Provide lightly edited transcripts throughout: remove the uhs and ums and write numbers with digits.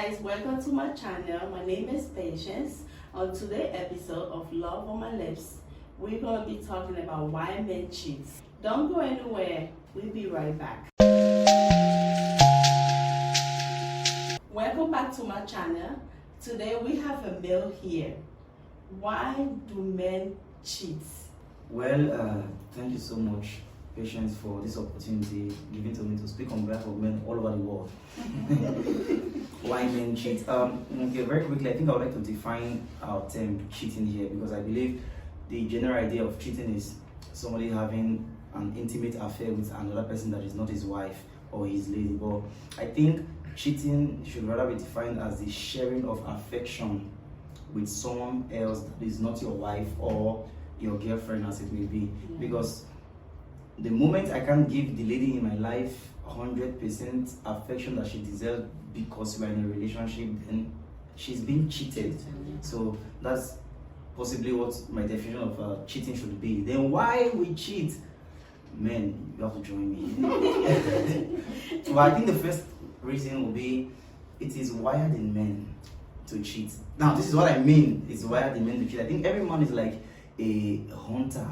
guys, welcome to my channel. My name is Patience. On today's episode of Love on My Lips, we're going to be talking about why men cheat. Don't go anywhere, we'll be right back. Welcome back to my channel. Today we have a male here. Why do men cheat? Well, thank you so much, Patience, for this opportunity given to me to speak on behalf of men all over the world. Why men cheat? Okay, very quickly, I think I would like to define our term cheating here, because I believe the general idea of cheating is somebody having an intimate affair with another person that is not his wife or his lady. But I think cheating should rather be defined as the sharing of affection with someone else that is not your wife or your girlfriend, as it may be. Because the moment I can't give the lady in my life 100% affection that she deserves because we are in a relationship, then she's being cheated. So that's possibly what my definition of cheating should be. Then why we cheat? Men, you have to join me. Well, I think the first reason will be it is wired in men to cheat. Now, this is what I mean. It's wired in men to cheat. I think every man is like a hunter.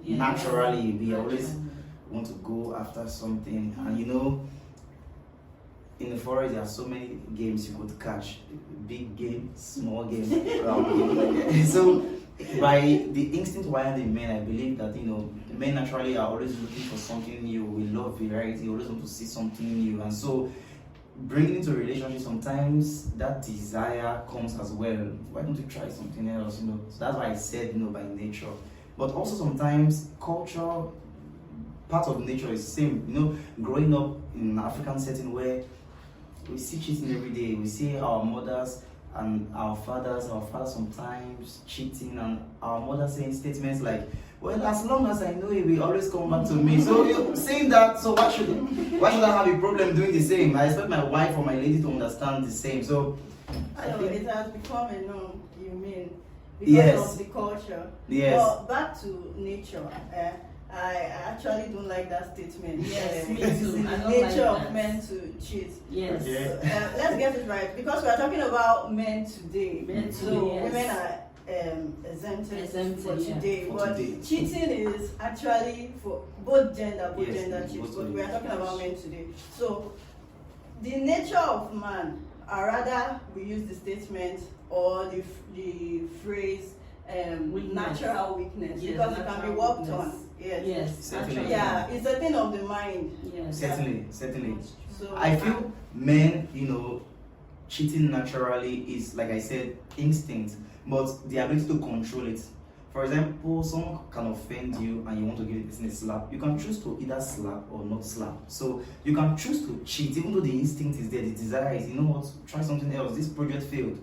Yeah. Naturally, we always want to go after something, and you know, in the forest there are so many games you could catch, big game, small game, round game. So by the instinct wired in men, I believe that, you know, men naturally are always looking for something new. We love variety, always want to see something new, and so bringing into a relationship, sometimes that desire comes as well. Why don't you try something else? You know, so that's why I said, you know, by nature. But also sometimes culture, part of nature is the same. You know, growing up in an African setting where we see cheating every day, we see our mothers and our fathers sometimes cheating, and our mothers saying statements like, well, as long as I know it, will always come back to me. So you're saying that, so why should I have a problem doing the same? I expect my wife or my lady to understand the same. So I think it has become a norm, you mean, because of the culture. Yes. But back to nature, I actually don't like that statement. Yes, me It's too. in the nature of men to cheat. Yes. Okay. So, let's get it right, because we are talking about men today. Men So today, yes. women are exempted for yeah. today. For But today. cheating is actually for both gender Yes, cheats. both But we are talking genders. about men today. So the nature of man, or rather we use the statement or the phrase Weakness. natural weakness, Yes, because it can be natural worked weakness. on. Yes. Yes. Certainly. Yeah, it's a thing of the mind. Yes. Certainly. So I feel men, you know, cheating naturally is, like I said, instinct, but the ability to control it. For example, someone can offend you and you want to give the person a slap. You can choose to either slap or not slap. So you can choose to cheat, even though the instinct is there, the desire is, you know what, try something else. This project failed.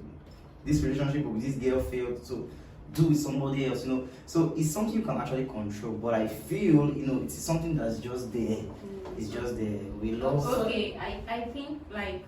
This relationship with this girl failed. So do with somebody else, you know. So it's something you can actually control. But I feel, you know, it's something that's just there. It's just there. We love. Okay, I think like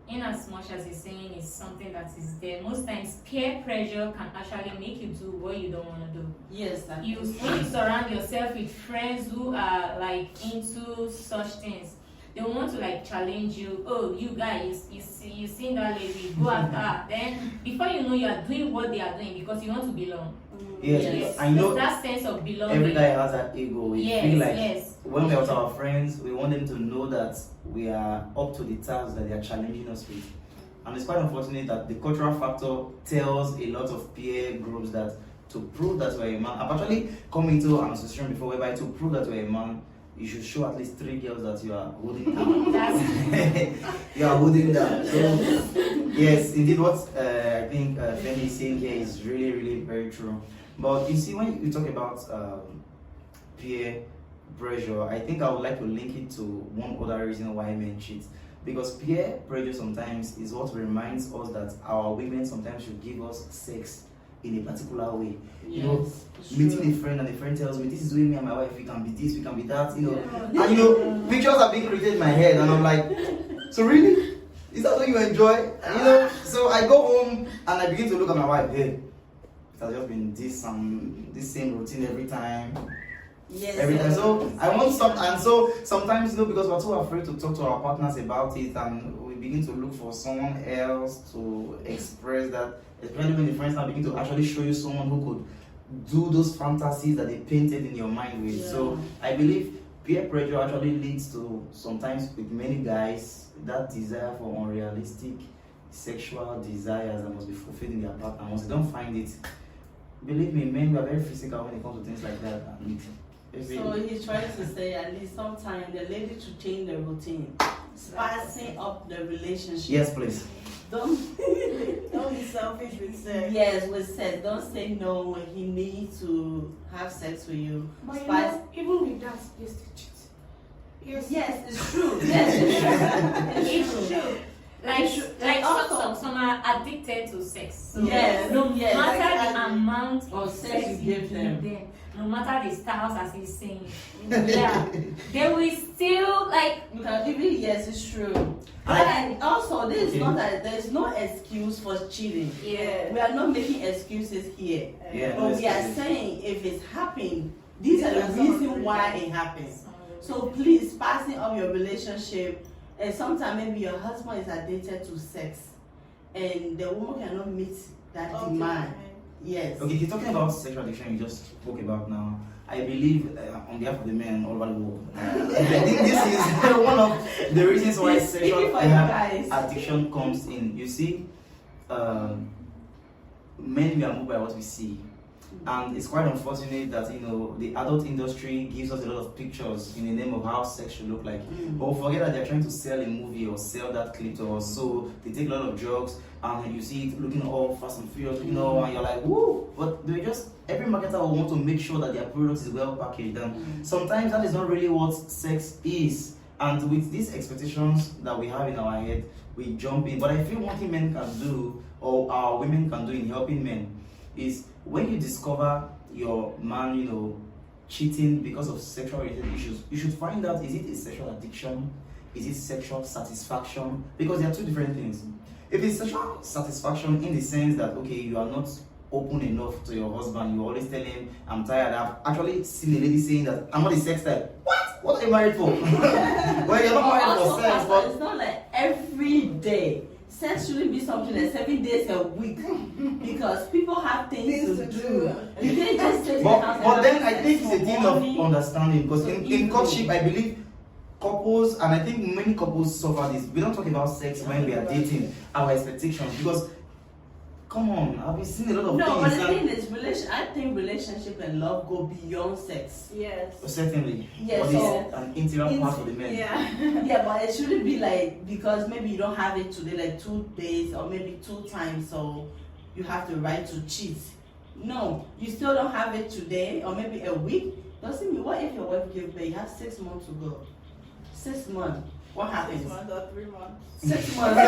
in as much as he's saying is something that is there, most times peer pressure can actually make you do what you don't want to do. Yes. That When is you surround yourself with friends who are like into such things, they want to like challenge you. Oh, you guys, you seen that lady, go after her. Then before you know, you are doing what they are doing because you want to belong. Yes, I know. That sense of belonging. Every guy has that ego. We Yes, feel like yes. when we're with our friends, we want them to know that we are up to the task that they are challenging us with. And it's quite unfortunate that the cultural factor tells a lot of peer groups that to prove that you're a man. I've actually come into an association before whereby to prove that you're a man, you should show at least 3 girls that you are holding down. You are holding down. So, yes, indeed, what I think Femi is saying here is really, really very true. But you see, when you talk about peer pressure, I think I would like to link it to one other reason why men cheat. Because peer pressure sometimes is what reminds us that our women sometimes should give us sex in a particular way. You know, meeting a friend and a friend tells me, this is doing me and my wife, we can be this, we can be that, you know. Yeah. And you know, pictures are being created in my head and I'm like, so really? Is that what you enjoy? And, you know, so I go home and I begin to look at my wife, hey, it has just been this same routine every time. Yes. Every time. So I want some, and so sometimes, because we're too afraid to talk to our partners about it, and we begin to look for someone else to express that. Especially when the friends now begin to actually show you someone who could do those fantasies that they painted in your mind with. Yeah. So I believe peer pressure actually leads to, sometimes with many guys, that desire for unrealistic sexual desires that must be fulfilled in their partner. Once they don't find it, believe me, men are very physical when it comes to things like that. And so he's trying to say at least sometimes the lady to change the routine, spicing up the relationship. yes, please. Don't be selfish with sex. Yes, with sex. Don't say no when he needs to have sex with you. But Spice. even with that, you still cheat. Yes, it's true. Yes, it's true. Like some are addicted to sex. So Yes, no yes, matter the like amount of of sex sex you you give give them. them, no matter the styles as he's saying, yeah, they will still like. You can even, yes, it's true. I- And also, this is Okay. not that there's no excuse for cheating. Yeah. We are not making excuses here. Yeah, But no we are excuses. saying if it's happening, these are the These are some of the reasons why it happens. So please, passing up your relationship, and sometimes maybe your husband is addicted to sex, and the woman cannot meet that demand. Yes. Okay, if you're talking about sexual addiction you just spoke about now, I believe on behalf of the men all over the world, I think this is one of the reasons why He's speaking sexual for you guys. addiction comes in. You see, men, we are moved by what we see. And it's quite unfortunate that the adult industry gives us a lot of pictures in the name of how sex should look like. But we forget that they're trying to sell a movie or sell that clip to us. So they take a lot of drugs, and you see it looking all fast and furious, and you're like, woo! But every marketer will want to make sure that their product is well packaged. And sometimes that is not really what sex is. And with these expectations that we have in our head, we jump in. But I feel one thing men can do, or our women can do in helping men, is when you discover your man, cheating because of sexual related issues, you should find out, is it a sexual addiction? Is it sexual satisfaction? Because there are two different things. If it's sexual satisfaction in the sense that, okay, you are not open enough to your husband, you always tell him, I'm tired. I've actually seen a lady saying that, I'm not a sex type. What? What are you married for? Well, you're not married for sex, but it's not like every day. Sex shouldn't be something that's 7 days a week because people have things to do. You can't just sit in the house. But and then have I think it's sex a thing for of money. understanding, because in Evening. courtship, I believe couples, and I think many couples suffer this. We don't talk about sex when we are dating, our expectations, because come on, I've been seeing a lot of No, but things. the thing is, I think relationship and love go beyond sex. Yes. Certainly, Yes, but so it's an integral part of the men. Yeah. Yeah, but it shouldn't be like because maybe you don't have it today, like 2 days or maybe 2 times, so you have the right to cheat. No, you still don't have it today or maybe a week. Doesn't mean what if your wife gives birth? You have 6 months to go. 6 months. What happens? 6 months or 3 months. 6 months.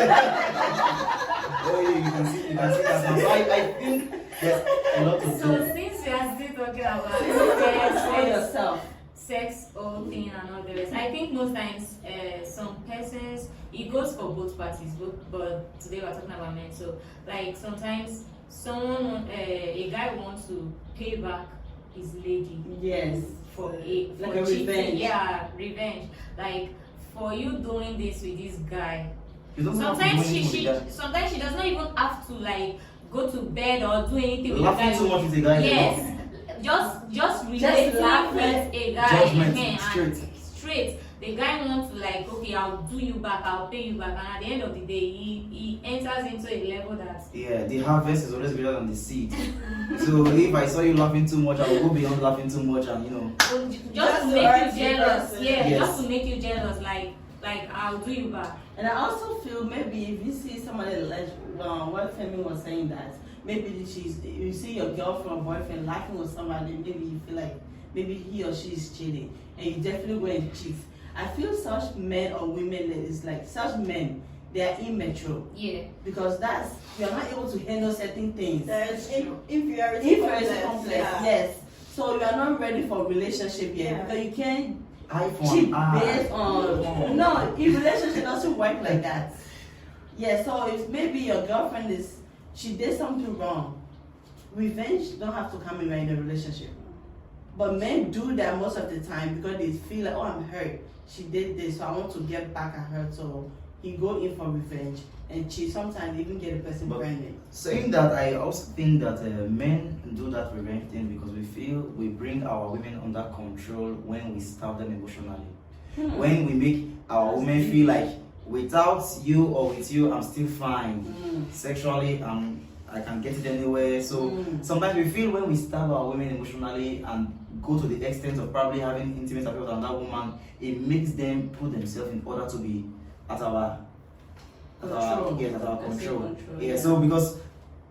Oh, yeah, you can see that now. So I think there's a lot to So do. since we are still talking about For sex, yourself. sex, all thing and all the rest, I think most times some persons, it goes for both parties, but today we're talking about men. So like sometimes a guy wants to pay back his lady Yes. for Like for a cheating. revenge. Yeah, revenge. Like for you doing this with this guy. You don't have to do Sometimes anything with that. sometimes she does not even have to like go to bed or do anything with the Laughing guy. too much with the guy. Yes, just relating laugh with at a guy Judgment, again straight. and straight. The guy wants to like, okay, I'll do you back, I'll pay you back, and at the end of the day, he enters into a level that Yeah, the harvest is always greater than the seed. So if I saw you laughing too much, I will go beyond laughing too much, and just That's to the make right you jealous. person. Yeah, Yes. just to make you jealous. Like I'll do you back. And I also feel maybe if you see somebody like what Femi was saying that maybe you see your girlfriend or boyfriend laughing with somebody, maybe you feel like maybe he or she is cheating, and you definitely go and cheat. I feel such men or women that is like such men, they are immature Yeah. because you are not able to handle certain things. There's inferiority Inferiority complex, Yeah. yes. So you are not ready for relationship yet Yeah. because you can't iPhone. cheat based on no, in relationship doesn't work like that. Yeah, so if maybe your girlfriend she did something wrong, revenge don't have to come in right in a relationship. But men do that most of the time because they feel like, oh, I'm hurt. She did this, so I want to get back at her. So he go in for revenge and cheat. Sometimes even get a person But pregnant. saying that, I also think that men do that revenge thing because we feel we bring our women under control when we starve them emotionally. When we make our women feel like without you or with you, I'm still fine. Sexually, I can get it anywhere. So sometimes we feel when we starve our women emotionally and go to the extent of probably having intimate affairs with another woman, it makes them put themselves in order to be at our control. Yeah. So because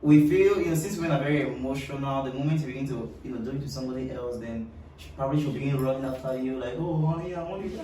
we feel, since women are very emotional, the moment you begin to, do it to somebody else, then probably she'll begin running after you like, oh honey, I want you.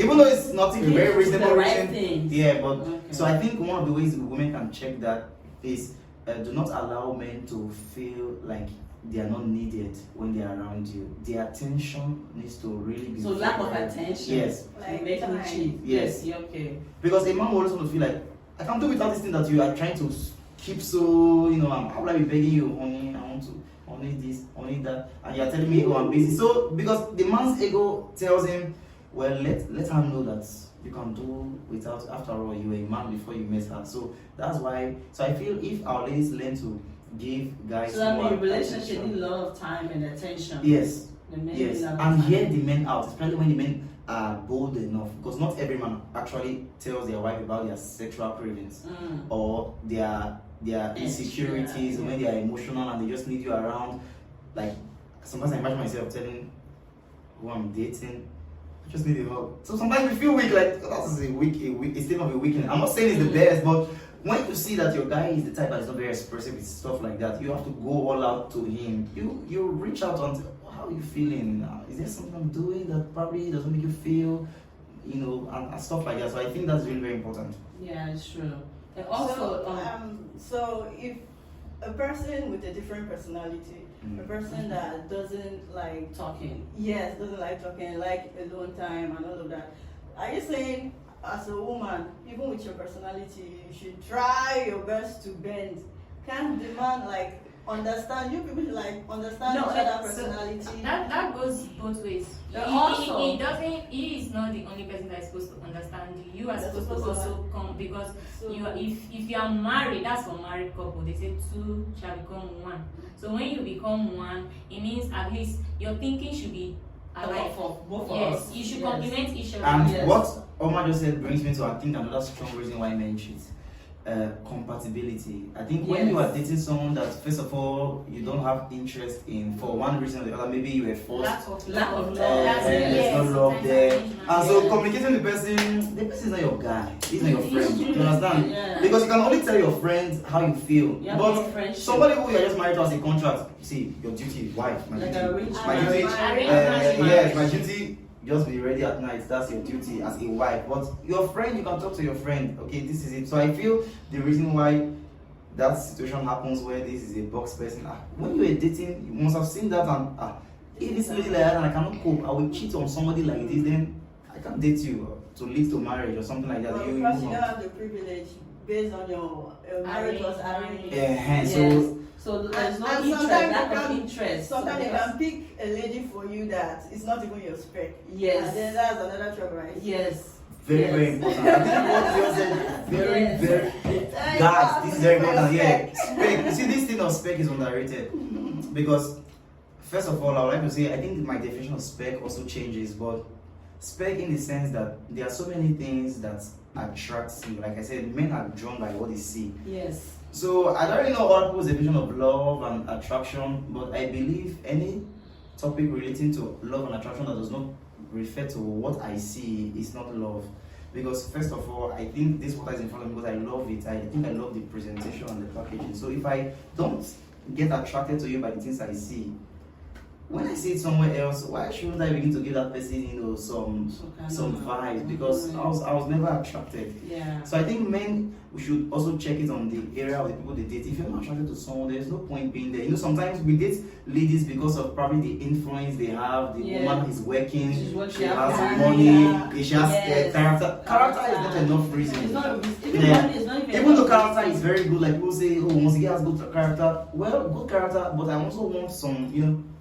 Even though it's not a very reasonable reason. Yeah, but so I think one of the ways women can check that is do not allow men to feel like they are not needed when they are around you. Their attention needs to really be. So lack of attention. Yes. Like Make me cheat. Yes. Yeah, okay. Because a man will always want to feel like I can do without this thing that you are trying to keep. So I'm probably begging you, honey, I want to. Only this, only that, and you're telling me, oh, I'm busy. So, because the man's ego tells him, well, let her know that you can do without, after all, you were a man before you met her. So, that's why, so I feel if our ladies learn to give guys so more relationship attention, need a lot of time and attention. Yes, The men yes, need a lot of and time. hear the men out, especially when the men are bold enough, because not every man actually tells their wife about their sexual cravings or their insecurities, when they are emotional and they just need you around. Like sometimes I imagine myself telling who I'm dating, I just need a hug. So sometimes we feel weak, like that's a state of a weakness. I'm not saying it's the best, but when you see that your guy is the type that is not very expressive with stuff like that, you have to go all out to him. You reach out and say, oh, how are you feeling? Is there something I'm doing that probably doesn't make you feel, and stuff like that. So I think that's really very important. Yeah, it's true. And also, so if a person with a different personality, a person that doesn't like talking. yes, doesn't like talking, like alone time and all of that, are you saying as a woman, even with your personality, you should try your best to bend? Can't the man like understand you people like understand each other's personality? That goes both ways. He is not the only person that is supposed to understand you. You are supposed to also come, because if you are married, that's for married couple. They say two shall become one. So when you become one, it means at least your thinking should be alike. Both yes, us. you should complement each other. And what Omar just said brings me to, I think, another strong reason why men cheat. Compatibility. I think when you are dating someone that, first of all, you don't have interest in, for one reason or the other, maybe you were forced, Lack of love. there's no love there, and so communicating with the person is not your guy, he's not your friend. You understand? Yeah. Because you can only tell your friend how you feel, but somebody who you are just married to as a contract, see, your duty, wife, my Like duty, a rich my man. duty, Arranged yes, my duty. Just be ready at night. That's your duty as a wife. But your friend, you can talk to your friend. Okay, this is it. So I feel the reason why that situation happens where this is a box person. When you were dating, you must have seen that and if this lady like that and I cannot cope, I will cheat on somebody like this. Then I can't date you to lead to marriage or something like that. Well, you because you don't have the privilege based on your marriage was arranged. Yeah, So there's no And interest, sometimes lack you of can- interest. Sometimes you So can pick a lady for you that is not even your spec. Yes. And then that's another trouble, right? Yes. very, Yes. very important. I think what you said, very, Yes. very, guys, this is very important. Yeah, spec. You see, this thing of spec is underrated because, first of all, I would like to say, I think my definition of spec also changes, but spec in the sense that there are so many things that attract you. Like I said, men are drawn by what they see. Yes. So I don't really know other people's definition of love and attraction, but I believe any topic relating to love and attraction that does not refer to what I see is not love. Because first of all, I think this water is in front of me because I love it. I think I love the presentation and the packaging. So if I don't get attracted to you by the things I see, when I see it somewhere else, why shouldn't I begin to give that person, some vibes? Because I was never attracted. Yeah. So I think men, we should also check it on the area of the people they date. If you're not attracted to someone, there's no point being there. Sometimes we date ladies because of probably the influence they have. The woman is working, she has money, she has character. Character is not enough reason. It's not, money is not Even though character is very good, like people say, oh, once he has good character. Well, good character, but I also want some,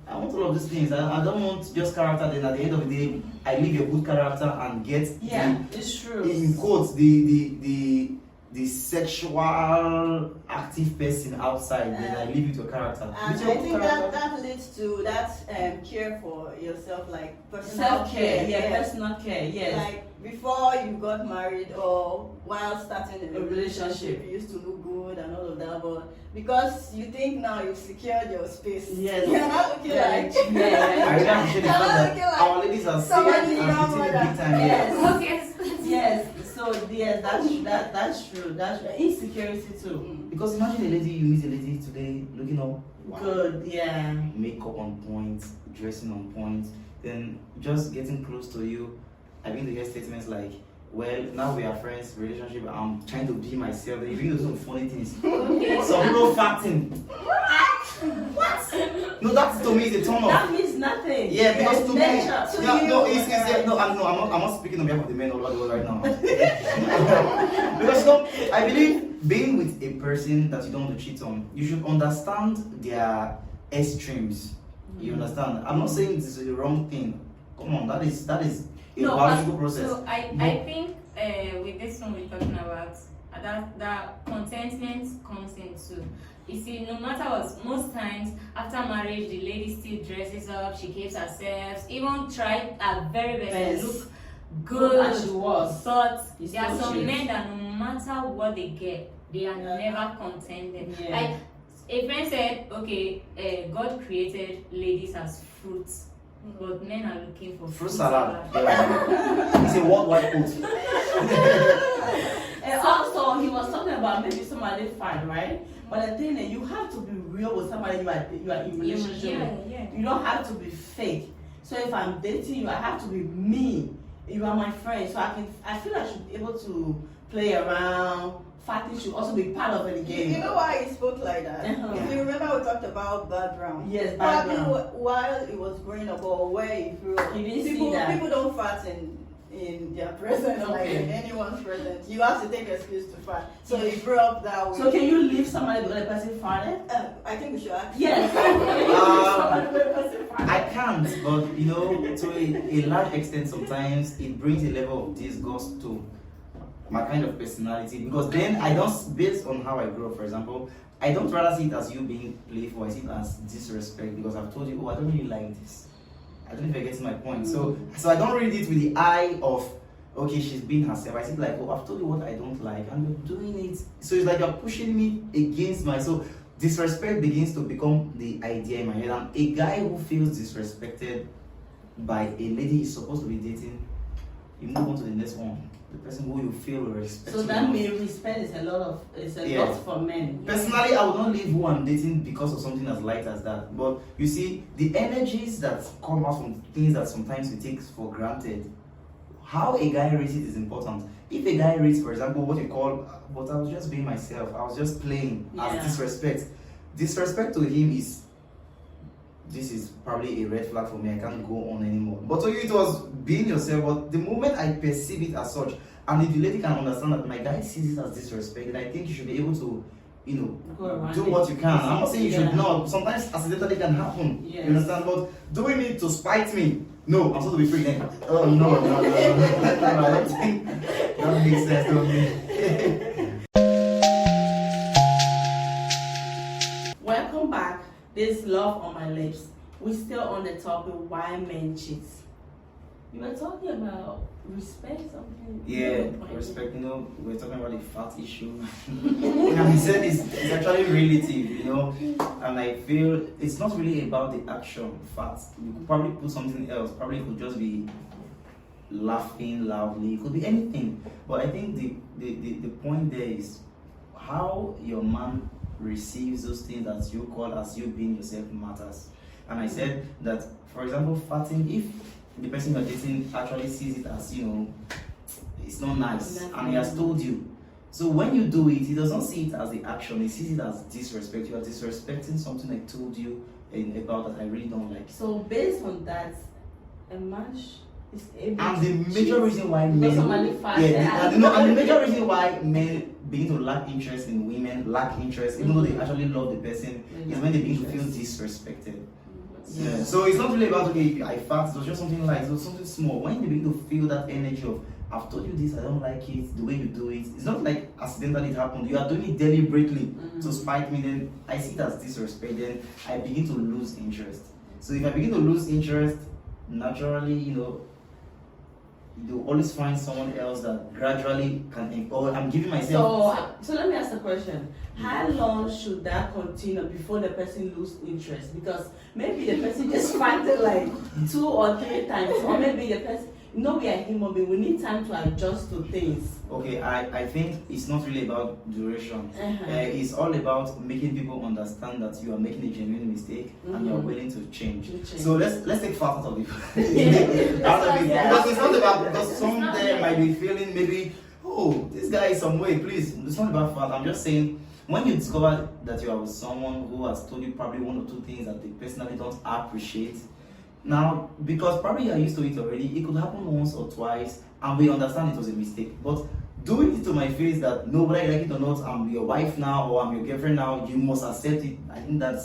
I want all of these things. I don't want just character. Then at the end of the day, I leave a good character and get it's true. in quotes the sexual active person outside. Then I leave it to a character. And I think that leads to that care for yourself, like personal self-care. Yeah, personal care. Yes. Like before you got married or while starting a relationship, you used to look good and all of that, but because you think now you've secured your space, yes, you're not looking like I really appreciate the fact that our ladies are safe and hitting the big time. Yes. So yes, that's true. That's true. Insecurity too. Because imagine a lady, you meet a lady today looking all good, yeah. Makeup on point, dressing on point, then just getting close to you. I begin to hear statements like, well, now we are friends, relationship, I'm trying to be myself. They begin to do some funny things. Some people facting. What? No, that to me is a turn off. That means nothing. Yeah, because to me, I'm not speaking on behalf of the men all over the world right now. Because I believe being with a person that you don't want to cheat on, you should understand their extremes. You understand? I'm not saying this is the wrong thing. Come on, that is a valuable process. So I think with this one we're talking about, that contentment comes into. You see, no matter what, most times after marriage, the lady still dresses up, she keeps herself, even tried her very best to look good as she was. But there are some men that no matter what they get, they are never contented. Yeah. Like a friend said, okay, God created ladies as fruits, but men are looking for fruit salad. It's a worldwide quote. And also, he was talking about maybe somebody fine, right? But the thing is, you have to be real with somebody you are in relationship with. Yeah. You don't have to be fake. So if I'm dating you, I have to be me. You are my friend, so I feel I should be able to play around. Fatty should also be part of the game. You know why he spoke like that? If you remember, we talked about background. Yes, probably background. while he was growing up or where he grew up, You didn't see that. People don't fart in their presence, like in anyone's presence. You have to take excuse to fart. So he grew up that way. So can you leave somebody with a person farted? I think we should ask. Yes. I can't, but to a large extent, sometimes it brings a level of disgust to my kind of personality, because then I don't, based on how I grew up, for example, I don't rather see it as you being playful, I see it as disrespect, because I've told you, I don't really like this. I don't know if you're getting my point. So I don't read it with the eye of, okay, she's being herself. I see it like, I've told you what I don't like, and you're doing it. So it's like you're pushing me against so disrespect begins to become the idea in my head. And a guy who feels disrespected by a lady he's supposed to be dating, you move on to the next one. The person who you feel respect. So that means respect is a lot for men. Personally, I would not leave who I'm dating because of something as light as that. But you see, the energies that come out from things that sometimes we take for granted, how a guy rates it is important. If a guy rates, for example, what you call, but I was just being myself, I was just playing as disrespect. Disrespect to him is, this is probably a red flag for me, I can't go on anymore. But to you it was being yourself, but the moment I perceive it as such, and if the lady can understand that my guy sees it as disrespect, then I think you should be able to, do what you can. I'm not saying you should not, sometimes accidentally can happen, you understand, but doing it to spite me, no, I'm supposed to be free then. Oh no, I don't think that makes sense to me. Welcome back. This Love on My Lips. We're still on the topic why men cheat. You were talking about respect something. Yeah, respect, we're talking about the fat issue. And he said it's actually relative, and I feel it's not really about the action, fat. You could probably put something else, probably could just be laughing loudly, it could be anything. But I think the point there is how your man receives those things that you call as you being yourself matters. And I said that, for example, farting, if the person you're dating actually sees it as, it's not nice, and he has told you. So when you do it, he does not see it as the action, he sees it as disrespect. You are disrespecting something I told you about that I really don't like. So based on that, a man is able and to the major reason why men, and the major reason why men begin to lack interest in women, even though they actually love the person, is when they begin to feel disrespected. Yeah. So it's not really about okay, I fast, it was just something like it was something small. When you begin to feel that energy of I've told you this, I don't like it, the way you do it, it's not like accidentally it happened. You are doing it deliberately to spite me, then I see it as disrespect, then I begin to lose interest. So if I begin to lose interest, naturally, you always find someone else that gradually can, or I'm giving myself. So let me ask the question: how long should that continue before the person lose interest? Because maybe the person just fighting like 2 or 3 times, or maybe the person. We are human beings. We need time to adjust to things. Okay, I think it's not really about duration. It's all about making people understand that you are making a genuine mistake and you are willing to change. So let's take fat out of it. Out of it. Because it's not about, because some there might be feeling maybe, oh, this guy is some way, please. It's not about fat. I'm just saying, when you discover that you are with someone who has told you probably 1 or 2 things that they personally don't appreciate, now, because probably you are used to it already, it could happen once or twice, and we understand it was a mistake. But doing it to my face that nobody like it or not, I'm your wife now or I'm your girlfriend now, you must accept it. I think that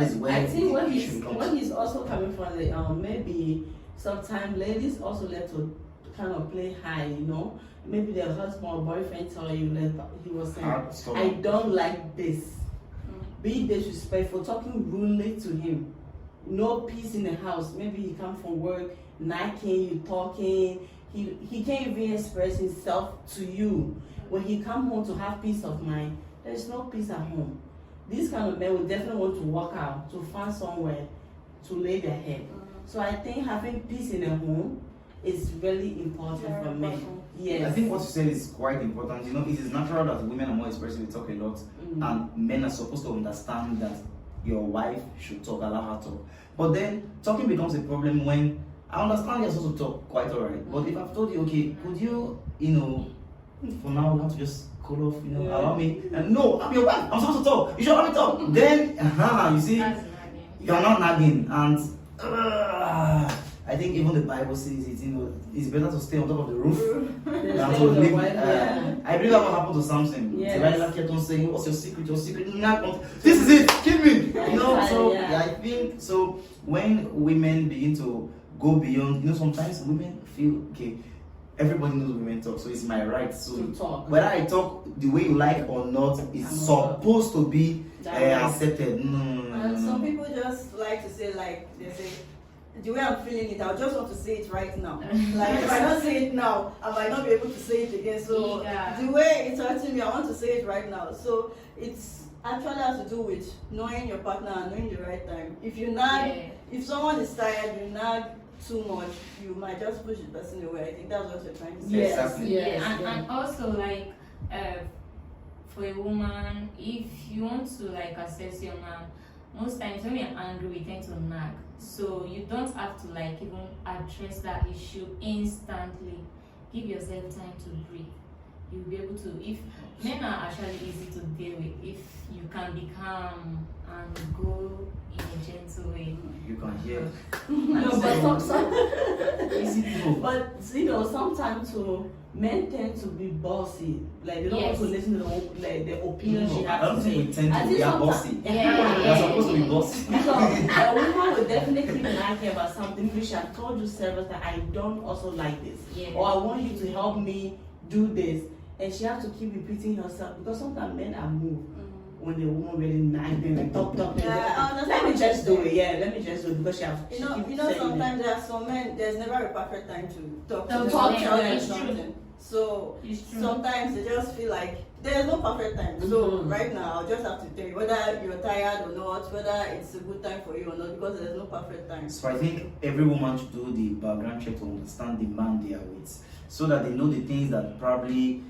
is where I think the issue comes. when he's also coming from the maybe sometimes ladies also like to kind of play high, Maybe their husband or boyfriend tell you that he was saying, I don't like this. Be disrespectful, talking rudely to him. No peace in the house. Maybe he come from work, nagging, you talking. He can't even express himself to you. When he come home to have peace of mind, there's no peace at home. These kind of men will definitely want to walk out, to find somewhere to lay their head. So I think having peace in the home is really important for men. Yes. I think what you said is quite important. It is natural that women are more expressive, they talk a lot, and men are supposed to understand that your wife should talk, allow her to talk. But then talking becomes a problem when I understand you're supposed to talk quite alright. But if I've told you, okay, could you, for now we have to just call off, allow me. And no, I'm your wife, I'm supposed to talk. You should allow me talk. Then you see, you're not nagging. And I think even the Bible says it, it's better to stay on top of the roof than to live. I believe that what happened to Samson. Delilah kept on saying, what's your secret? Your secret? This is it, kill me. So I think so when women begin to go beyond, sometimes women feel, okay, everybody knows women talk, so it's my right to talk. Whether I talk the way you like or not, it's supposed to be accepted. No. Some people just like to say, they say, the way I'm feeling it, I just want to say it right now. Like, if I don't say it now, I might not be able to say it again. So, the way it's hurting me, I want to say it right now. So, it's actually has to do with knowing your partner and knowing the right time. If you nag, if someone is tired, you nag too much, you might just push the person away. I think that's what you're trying to say. Yes, exactly. Yes. And also, for a woman, if you want to assess your man, most times when we're angry, we tend to nag. So you don't have to even address that issue instantly. Give yourself time to breathe. You'll be able to, if men are actually easy to deal with, if you can be calm and go in a gentle way. You can hear. But sometimes too, men tend to be bossy. Like they don't want to listen to the opinion she has. I don't think we tend to be bossy. We are supposed to be bossy. Because a woman will definitely nag about something which I've told you several times, I don't also like this. Or I want you to help me do this. And she has to keep repeating herself because sometimes men are moved when the woman really nag them and talk. Let me just do it. Let me just do it because she has. Sometimes there are some men. There's never a perfect time to talk to them. Something. So sometimes they just feel like there's no perfect time. So right now, I'll just have to tell you whether you're tired or not, whether it's a good time for you or not, because there's no perfect time. So I think every woman should do the background check to understand the man they are with, so that they know the things that probably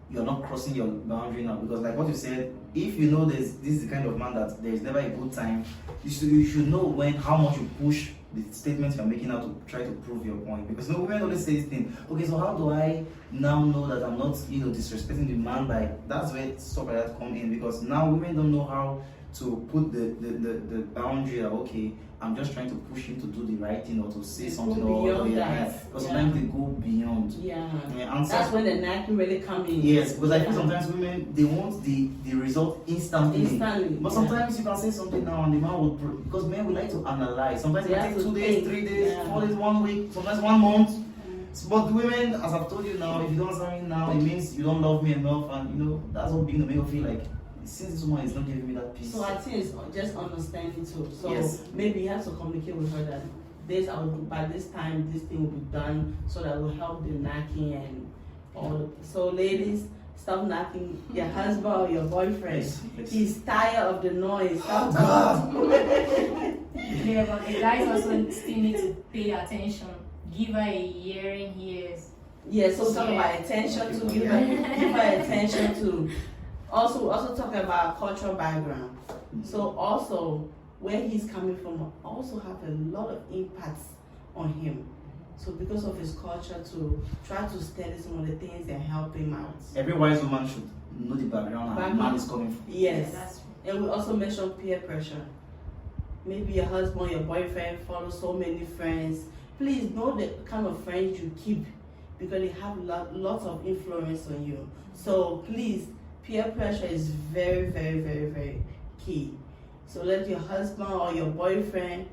you're not crossing your boundary now. Because like what you said, if you know this is the kind of man that there is never a good time, you should know how much you push the statements you're making out to try to prove your point. Because women always say this thing, okay, so how do I now know that I'm not disrespecting the man? That's where stuff like that come in, because now women don't know how to put the boundary that, okay, I'm just trying to push him to do the right thing or to say They something go or beyond yeah, that. because Yeah. sometimes they go beyond. Yeah. Yeah, and That's when the nagging really come in. yes, because I feel Yeah. sometimes women they want the result instantly. Instantly. But yeah. sometimes you can say something now and the man will because men would like to analyze. Sometimes it They can have take to 2 days, think. 3 days, Yeah. 4 days, 1 week, sometimes 1 month. But women, as I've told you now, if you don't answer me now, it means you don't love me enough, and you know that's what being to make you feel like since this woman is not giving me that peace. So I think it's just understanding too. So Yes. maybe you have to communicate with her that this I will do by this time this thing will be done so that will help the knocking and all. So ladies, stop knocking your husband or your boyfriend. Yes, yes. He's tired of the noise. Stop God. Yeah, but the guys also still need to pay attention. Give her a hearing ears. Yeah, so talk Yeah. about attention to give her attention to. Also talk about cultural background. So also where he's coming from also have a lot of impacts on him. So because of his culture to try to study some of the things that help him out. Every wise woman should know the background and man is coming from. Yes. That's And we also mentioned peer pressure. Maybe your husband, your boyfriend follow so many friends. Please know the kind of friends you keep because they have lots of influence on you. So please, peer pressure is very, very, very, very key. So let your husband or your boyfriend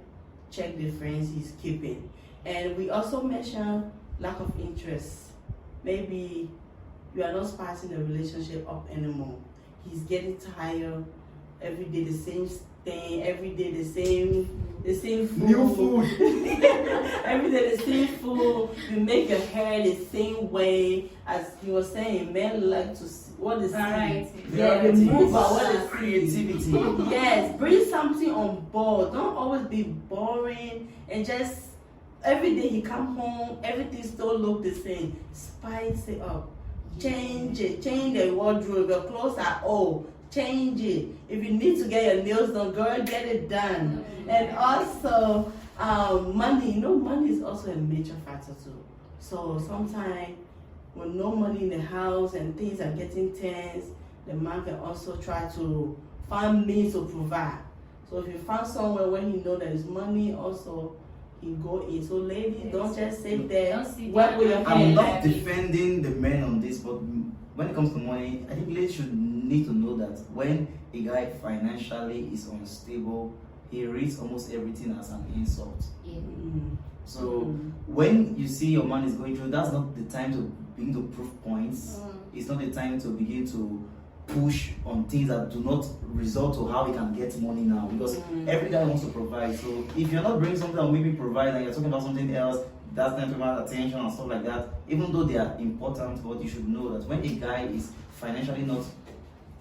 check the friends he's keeping. And we also mentioned lack of interest. Maybe you are not spicing the relationship up anymore. He's getting tired. Every day the same thing. Every day the same food. New food. Every day the same food. You make your hair the same way. As he was saying, men like to see what they see. Variety. Yeah, they move by what they see. Creativity. Yes, bring something on board. Don't always be boring and just every day he come home, everything still look the same. Spice it up. Change it. Change the wardrobe. Your clothes are old. Change it. If you need to get your nails done, girl, get it done. And also, money. You know, money is also a major factor too. So sometimes when no money in the house and things are getting tense, the man can also try to find means to provide. So if you find somewhere where you know there is money, also he go in. So ladies, don't just sit there, Don't sit work there with your and I'm hands. not defending the men on this, but when it comes to money, I think ladies should need to know that when a guy financially is unstable, he reads almost everything as an insult. Mm. So when you see your man is going through, that's not the time to begin to prove points. It's not the time to begin to push on things that do not result to how he can get money now, because every guy wants to provide. So if you're not bringing something that will maybe provide and you're talking about something else, that's not about attention and stuff like that, even though they are important, but you should know that when a guy is financially not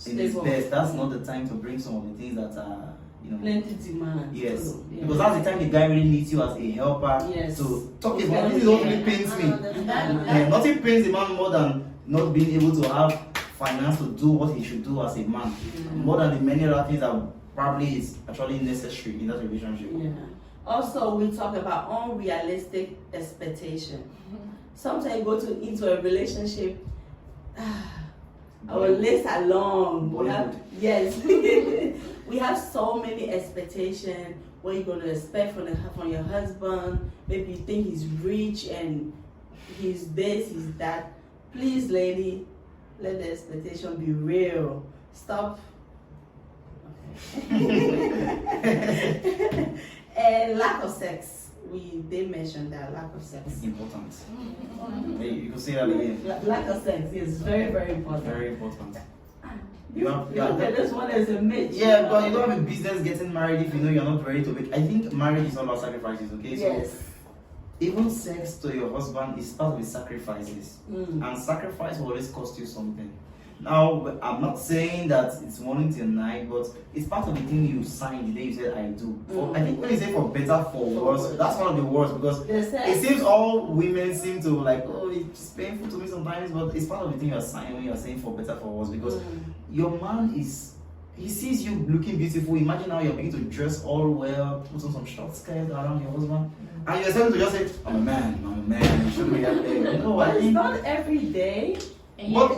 in his Stable. best, that's not the time to bring some of the things that are, you know. Plenty demand. Yes, too. Yeah. because that's the time the guy really needs you as a helper. Yes. To talk about this is what really pains me. Yeah, nothing pains a man more than not being able to have finance to do what he should do as a man, more than the many other things that probably is actually necessary in that relationship. Yeah. Also, we talk about unrealistic expectation. Sometimes you go into a relationship. Our lists are long. We have, yes, we have so many expectations. What you're going to expect from your husband? Maybe you think he's rich and he's this, he's that. Please, lady, let the expectation be real. Stop. Okay. And lack of sex. They mentioned that lack of sex. It's important. Hey, you can say that again. Lack of sex is very, very important. Very important. This one is a myth. Yeah, but you don't have a business getting married if you know you're not ready to make. I think marriage is all about sacrifices, okay? Yes. So even sex to your husband is part of the sacrifices. And sacrifice will always cost you something. Now, I'm not saying that it's morning till night, but it's part of the thing you signed the day you said I do. I think when you say for better, for worse, that's one of the worst, because it seems all women seem to like, oh, it's painful to me sometimes, but it's part of the thing you're signing when you're saying for better, for worse, because your man he sees you looking beautiful. Imagine how you're beginning to dress all well, put on some short skirt around your husband, and you're starting to just say, I'm a man, you should be out there. You know what I But it's mean? not every day. But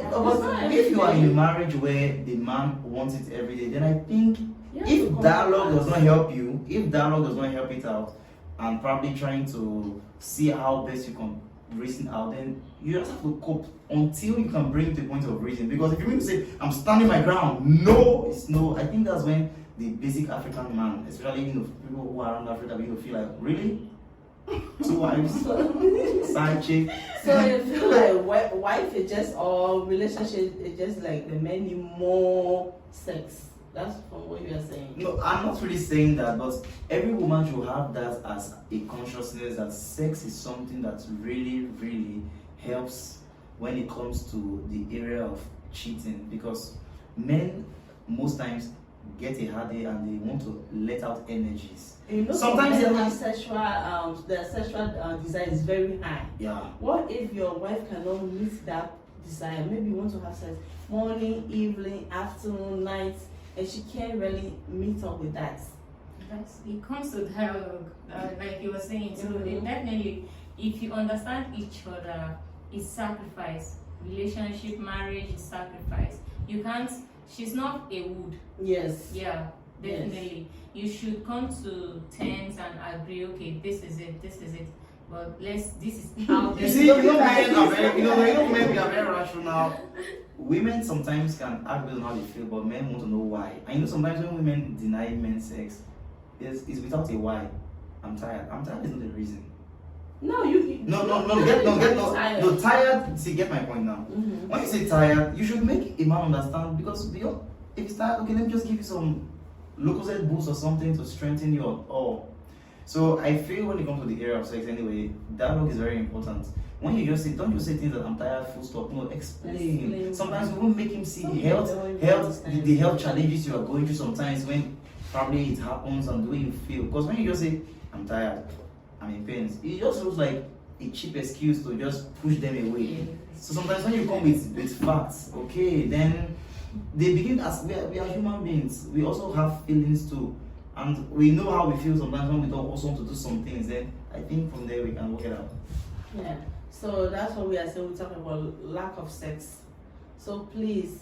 if you are in a marriage where the man wants it every day, then I think If dialogue does not help you, if dialogue does not help it out, and probably trying to see how best you can reason out, then you just have to cope until you can bring to the point of reason. Because if you mean to say, I'm standing my ground, no, it's no. I think that's when the basic African man, especially people who are around Africa, we feel like, really? 2 wives, side chick. So you feel like wife is just, or relationship is just like the men need more sex. That's from what you are saying. No, I'm not really saying that, but every woman should have that as a consciousness that sex is something that really, really helps when it comes to the area of cheating. Because men most times get a headache and they want to let out energies. You know, Sometimes men they have the sexual desire is very high. Yeah. What if your wife cannot meet that desire? Maybe you want to have sex morning, evening, afternoon, night, and she can't really meet up with that. It comes to dialogue, like you were saying. So Mhm. definitely, if you understand each other, it's sacrifice. Relationship, marriage is sacrifice. You can't. She's not a wood. Yes. Yeah, definitely. You should come to terms and agree. Okay, this is it. This is it. But this is how. You see, men are very, men we are very rational. Women sometimes can act based on how they feel, but men want to know why. And sometimes when women deny men sex, it's without a why. I'm tired. I'm tired is not the reason. No, No, tired. See, get my point now. Mm-hmm. When you say tired, you should make a man understand, because if it's tired, okay, let me just give you some Lucozade boost or something to strengthen you or. So I feel when it comes to the area of sex anyway, dialogue is very important. When you just say, don't just say things that I'm tired, full stop. No, explain. Sometimes we won't make him see the health challenges you are going through sometimes when probably it happens and the way you feel. Because when you just say, I'm tired, I'm in pain, it just looks like a cheap excuse to just push them away. So sometimes when you come with facts, okay, then they begin, as we are human beings, we also have feelings too. And we know how we feel sometimes when we don't also want to do some things. Then I think from there we can work it out. Yeah. So that's what we are saying. We talk about lack of sex. So please,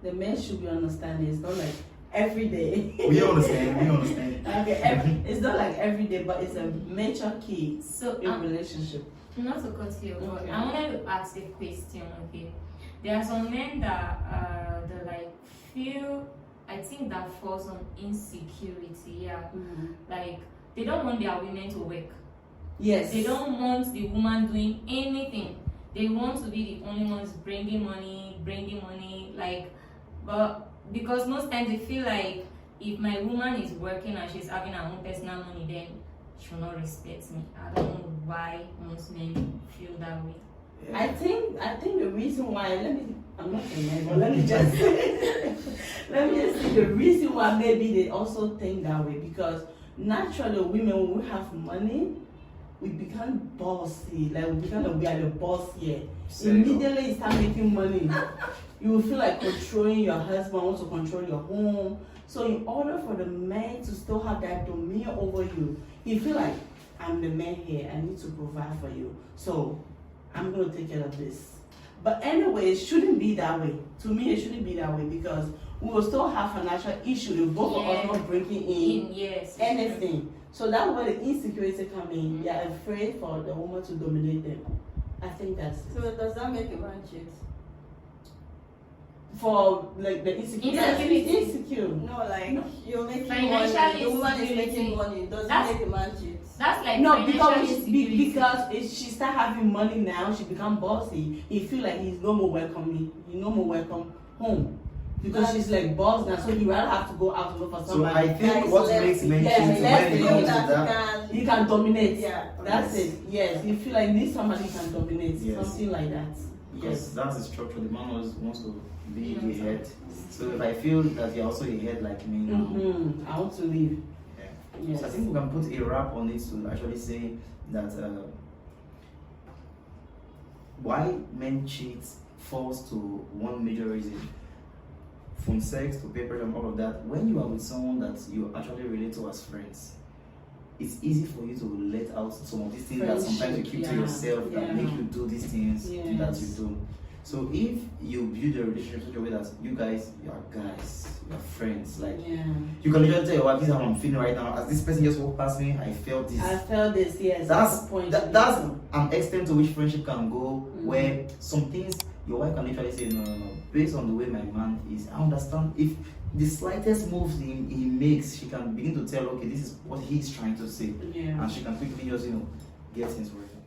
the men should be understanding. It's not like every day. We understand. Okay, it's not like every day, but it's a major key So in relationship. not to cut you, but Okay. I wanted to ask a question. Okay, there are some men that like feel. I think that falls on insecurity. Yeah, like they don't want their women to work. Yes. They don't want the woman doing anything. They want to be the only ones bringing money. Like, but because most times they feel like if my woman is working and she's having her own personal money, then she will not respect me. I don't know why most men feel that way. Yeah. I think the reason why, I'm not a man, but let me just say the reason why maybe they also think that way, because naturally women, when we have money, we become bossy, like we are the boss here. Immediately you start making money, you will feel like controlling your husband, want to control your home. So in order for the man to still have that dominion over you, you feel like, I'm the man here, I need to provide for you. So I'm going to take care of this. But anyway, it shouldn't be that way. To me, it shouldn't be that way, because we will still have financial issue if both of us not bringing in anything. So that's where the insecurity come in. They are afraid for the woman to dominate them. I think that's it. So does that make a man cheat? For like the insecurity. Insecure. No, like you're making Financial money. The woman is insecurity. making money. Does That's- it make a man cheat? That's like No, financial because insecurity. if she start having money now, she become bossy. He feel like he's no more welcome. He no more welcome home, because she's like boss now. So he rather have to go out to look for So somebody. I think Guys, what let's- makes men yes, cheat let's when it feel comes to that that. He can dominate. Yeah. That's it. Yes, you feel like need somebody who can dominate. Yes. Something like that. Because Yes. that's the structure. The man always wants to be the Yeah. head. So if I feel that you're also a head like me now, I want to leave. yeah. Yes. So I think we can put a wrap on it to actually say that why men cheat falls to one major reason. From sex to peer pressure and all of that. When you are with someone that you actually relate to as friends, it's easy for you to let out some of these things that sometimes you keep to Friendship, yourself that yeah. make you do these things that you Yes. do. So if you build a relationship such a way that you guys, you are friends, like Yeah. you can literally tell your wife, this is how I'm feeling right now. As this person just walked past me, I felt this. I felt this, yes. That's the point. that's an extent to which friendship can go, where some things your wife can literally say, no. Based on the way my man is, I understand. If the slightest moves he makes, she can begin to tell, okay, this is what he's trying to say, Yeah. and she can quickly just get things working.